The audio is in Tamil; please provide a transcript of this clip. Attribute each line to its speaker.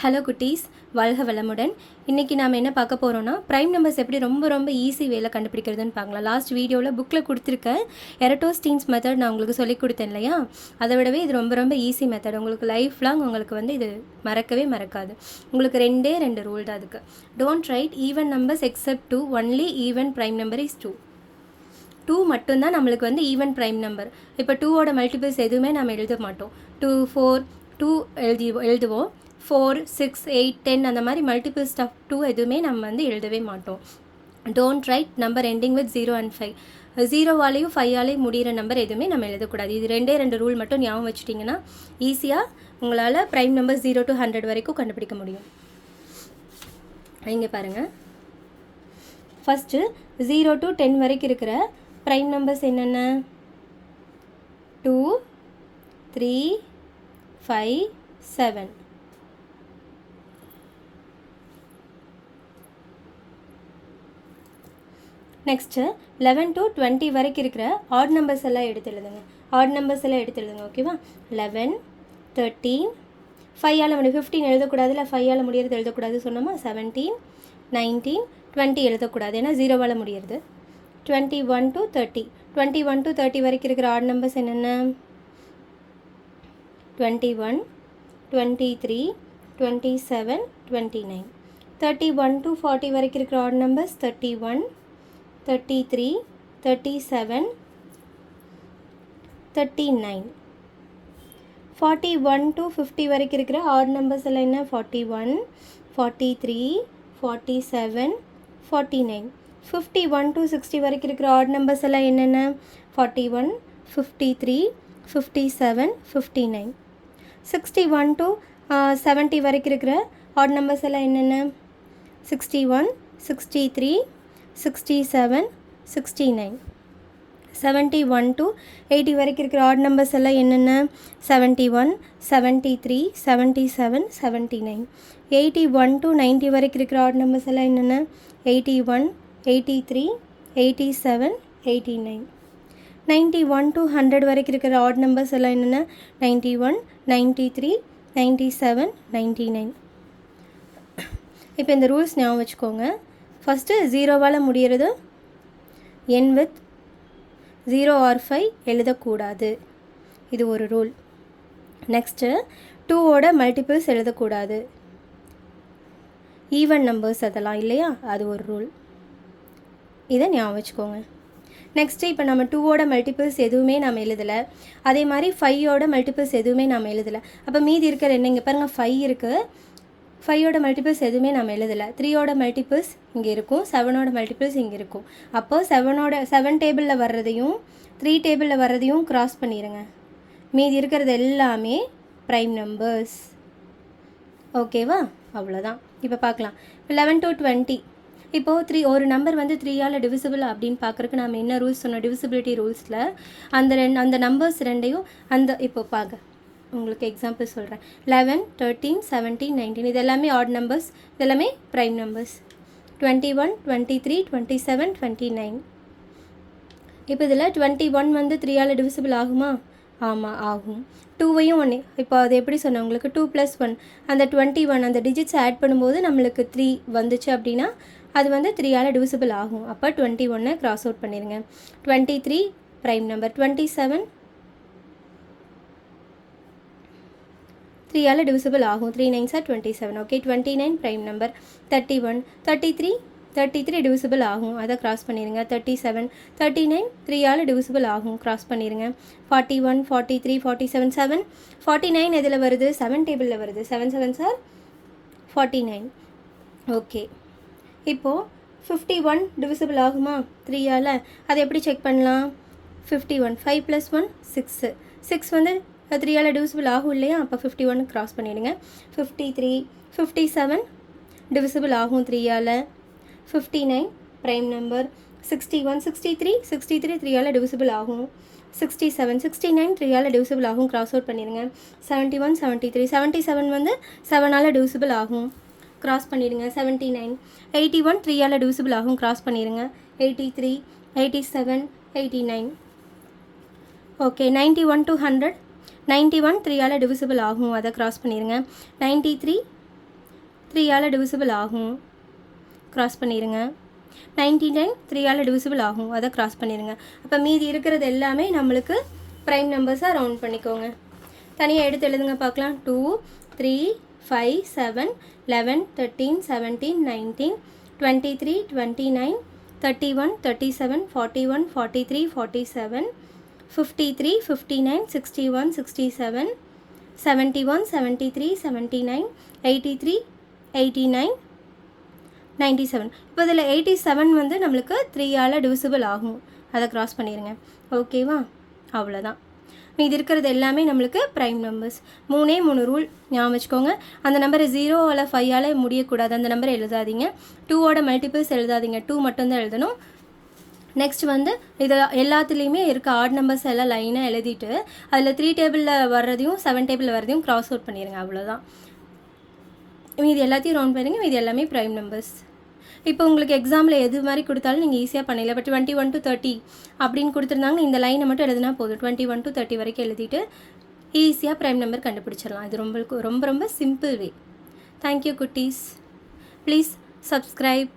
Speaker 1: ஹலோ குட்டீஸ், வாழ்க வளமுடன். இன்றைக்கி நாம் என்ன பார்க்க போகிறோன்னா, ப்ரைம் நம்பர்ஸ் எப்படி ரொம்ப ஈஸி வேலை கண்டுபிடிக்கிறதுன்னு பார்க்கலாம். லாஸ்ட் வீடியோவில் புக்கில் கொடுத்துருக்கேன் எரட்டோஸ்டீன்ஸ் மெத்தட் நான் உங்களுக்கு சொல்லிக் கொடுத்தேன் இல்லையா? அதை விடவே இது ரொம்ப ஈஸி மெத்தட். உங்களுக்கு லைஃப் லாங் உங்களுக்கு இது மறக்கவே மறக்காது. உங்களுக்கு ரெண்டு ரூல் தான் அதுக்கு. Don't write even numbers accept 2, only even prime number is 2. 2 மட்டும்தான் நம்மளுக்கு ஈவன் ப்ரைம் நம்பர். இப்போ 2ஓட மல்டிபிள்ஸ் எதுவுமே நம்ம எழுத மாட்டோம். 2, 4, 2 எழுதுவோம். 4, 6, 8, 10 அந்த மாதிரி மல்டிபிள்ஸ் ஆஃப் 2 எதுவுமே நம்ம எழுதவே மாட்டோம். Don't write number ending with 0 and 5. 0வாலையும் 5ஆலையும் முடிகிற நம்பர் எதுவுமே நம்ம எழுதக்கூடாது. இது ரெண்டு ரூல் மட்டும் ஞாபகம் வச்சுட்டிங்கன்னா ஈஸியாக உங்களால் ப்ரைம் நம்பர் 0 to 100 வரைக்கும் கண்டுபிடிக்க முடியும். இங்கே பாருங்கள், ஃபஸ்ட்டு 0 to 10 வரைக்கும் இருக்கிற ப்ரைம் நம்பர்ஸ் என்னென்ன? 2, 3, 5, 7. நெக்ஸ்ட்டு 11 to 20 வரைக்கும் இருக்கிற ஆட் நம்பர்ஸ் எல்லாம் எடுத்து எழுதுங்க. ஓகேவா? 11, 13, 5ஆல் 15 எழுதக்கூடாதுல, 5ஆல் முடியறது எழுதக்கூடாது சொன்னோமா? 17, 19, 20 எழுதக்கூடாது, ஏன்னா 0வால் முடியறது. 21 to 30. 21 to 30 வரைக்கும் இருக்கிற ஆட் நம்பர்ஸ் என்னென்ன? 21, 23, 27, 29. 31 to 40 வரைக்கும் இருக்கிற ஆட் நம்பர்ஸ் 31, 33, 37, 39. 41 to 50 வரைக்கும் இருக்கிற ஆட் நம்பர்ஸ் எல்லாம் என்ன? 41, 43, 47, 49. 51 to 60 வரைக்கும் இருக்கிற ஆட் நம்பர்ஸ் எல்லாம் என்னென்ன? 41, 53, 57, 59. 61 to 70 வரைக்கும் இருக்கிற ஆட் நம்பர்ஸ் எல்லாம் என்னென்ன? 61, 63, 67, 69. 71 to 80 வரைக்கும் இருக்கிற ஆட் நம்பர்ஸ் எல்லாம் என்னென்ன? 71, 73, 77, 79. 81 to 90 வரைக்கும் இருக்கிற ஆட் நம்பர்ஸ் எல்லாம் என்னென்ன? 81, 83, 87, 89. 91 to 100 வரைக்கும் இருக்கிற ஆட் நம்பர்ஸ் எல்லாம் என்னென்ன? 91, 93, 97, 99. இப்போ இந்த ரூல்ஸ் ஞாபகம் வச்சுக்கோங்க. ஃபஸ்ட்டு 0வால் முடிகிறது என் வித் 0 or 5 எழுதக்கூடாது, இது ஒரு ரூல். நெக்ஸ்ட்டு 2ஓட மல்டிபிள்ஸ் எழுதக்கூடாது, ஈவன் நம்பர்ஸ் அதெல்லாம் இல்லையா, அது ஒரு ரூல். இதை ஞாபகம் வச்சுக்கோங்க. நெக்ஸ்ட்டு இப்போ நம்ம 2ஓட மல்டிபிள்ஸ் எதுவுமே நம்ம எழுதலை, அதே மாதிரி 5ஓட மல்டிபிள்ஸ் எதுவுமே நம்ம எழுதலை. அப்போ மீதி இருக்கிற என்ன? இங்கே பாருங்கள், 5 இருக்குது. 5ஓட மல்டிபிள்ஸ் எதுவுமே நம்ம எழுதலை. 3ஓட மல்டிபிள்ஸ் இங்கே இருக்கும், 7ஓட மல்டிபிள்ஸ் இங்கே இருக்கும். அப்போ 7 டேபிளில் வர்றதையும் 3 டேபிளில் வர்றதையும் க்ராஸ் பண்ணிடுங்க. மீதி இருக்கிறது எல்லாமே ப்ரைம் நம்பர்ஸ். ஓகேவா? அவ்வளோதான். இப்போ பார்க்கலாம். 11 to 20. இப்போது ஒரு நம்பர் 3ஆல் டிவிசிபிள் அப்படின்னு பார்க்குறக்கு நம்ம என்ன ரூல்ஸ் சொன்னோம்? டிவிசிபிலிட்டி ரூல்ஸில் அந்த நம்பர்ஸ் ரெண்டையும் இப்போ பார்க்க உங்களுக்கு எக்ஸாம்பிள் சொல்கிறேன். 11, 13, 17, 19 இது எல்லாமே ஆட் நம்பர்ஸ், இதெல்லாமே ப்ரைம் நம்பர்ஸ். 21, 23, 27, 29. இப்போ இதில் 21 3ஆல் டிவிசிபிள் ஆகுமா? ஆமாம், ஆகும். 2வையும் 1. இப்போ அது எப்படி சொன்னேன் உங்களுக்கு? 2 + 1 அந்த 21 அந்த டிஜிட்ஸ் ஆட் பண்ணும்போது நம்மளுக்கு 3 வந்துச்சு அப்படின்னா அது 3ஆல் டிவிசிபிள் ஆகும். அப்போ 21 கிராஸ் அவுட் பண்ணிடுங்க. 23 ப்ரைம் நம்பர். 27 3ஆல் டிவிசிபிள் ஆகும். 3 9s are 27. Okay, 29 prime number. 31, 33 divisible ஆகும், அதை கிராஸ் பண்ணிடுங்க. 37, 39 3ஆல் டிவிசிபிள் ஆகும், கிராஸ் பண்ணிடுங்க. 41, 43, 47, 7. 49 எதில் வருது? 7 டேபிளில் வருது. 7 7s are 49. ஓகே, இப்போது 51 டிவிசிபிள் ஆகுமா 3ஆல்? அதை எப்படி செக் பண்ணலாம்? 51 5 + 1 6. 6 3ஆல் டிவிசிபிள் ஆகும் இல்லையா? அப்போ 51 கிராஸ் பண்ணிவிடுங்க. 53, 57 டிவிசிபிள் ஆகும் 3ஆல். 59 ப்ரைம் நம்பர். 61, 63 3ஆல் டிவிசிபிள் ஆகும். 67, 69 3ஆல் டிவிசிபிள் ஆகும், கிராஸ் அவுட் பண்ணிடுங்க. 71, 73 77 7ஆல் டிவிசிபிள் ஆகும், கிராஸ் பண்ணிடுங்க. 79, 81 3ஆல் டிவிசிபிள் ஆகும், கிராஸ் பண்ணிடுங்க. 83, 87, 89. ஓகே, 91 to 100 91 3ஆல் டிவிசிபிள் ஆகும், அதை கிராஸ் பண்ணிடுங்க. 93 3ஆல் டிவிசிபிள் ஆகும், க்ராஸ் பண்ணிடுங்க. 99 3ஆல் டிவிசிபிள் ஆகும், அதை க்ராஸ் பண்ணிடுங்க. அப்போ மீதி இருக்கிறது எல்லாமே நம்மளுக்கு ப்ரைம் நம்பர்ஸாக ரவுண்ட் பண்ணிக்கோங்க. தனியாக எடுத்து எழுதுங்க பார்க்கலாம். 2 3 5 7 11 13 17 19 23 29 31 37 41 43 47 53 59 61 67 71 73 79 83 89 97. இப்போ இதில் 87 வந்து நம்மளுக்கு 3ஆல் டிவிசிபிள் ஆகும், அதை க்ராஸ் பண்ணிடுங்க. ஓகேவா? அவ்வளோதான். மீதி இருக்கிறது எல்லாமே நம்மளுக்கு ப்ரைம் நம்பர்ஸ். 3 ரூல் ஞாபகம் வச்சுக்கோங்க. அந்த நம்பரை 0ஆல் 5ஆல் முடியக்கூடாது, அந்த நம்பரை எழுதாதீங்க. 2ஓட மல்டிபிள்ஸ் எழுதாதீங்க, 2 மட்டும்தான் எழுதணும். நெக்ஸ்ட் வந்து இது எல்லாத்துலேயுமே இருக்க ஆட் நம்பர்ஸ் எல்லாம் லைனாக எழுதிட்டு அதில் 3 டேபிளில் வர்றதையும் 7 டேபிளில் வர்றதையும் க்ராஸ் அவுட் பண்ணிடுங்க. அவ்வளோதான். மீதி எல்லாத்தையும் ரவுண்ட் பண்ணிடுங்க. மீதி எல்லாமே ப்ரைம் நம்பர்ஸ். இப்போ உங்களுக்கு எக்ஸாமில் எது மாதிரி கொடுத்தாலும் நீங்கள் ஈஸியாக பண்ணிடலாம். இப்போ 21 to 30 அப்படின்னு கொடுத்துருந்தாங்க, இந்த லைனை மட்டும் எழுதினா போதும். 21 to 30 வரைக்கும் எழுதிட்டு ஈஸியாக ப்ரைம் நம்பர் கண்டுபிடிச்சிடலாம். இது ரொம்ப ரொம்ப ரொம்ப சிம்பிள் வே. தேங்க்யூ குட்டீஸ். Please subscribe.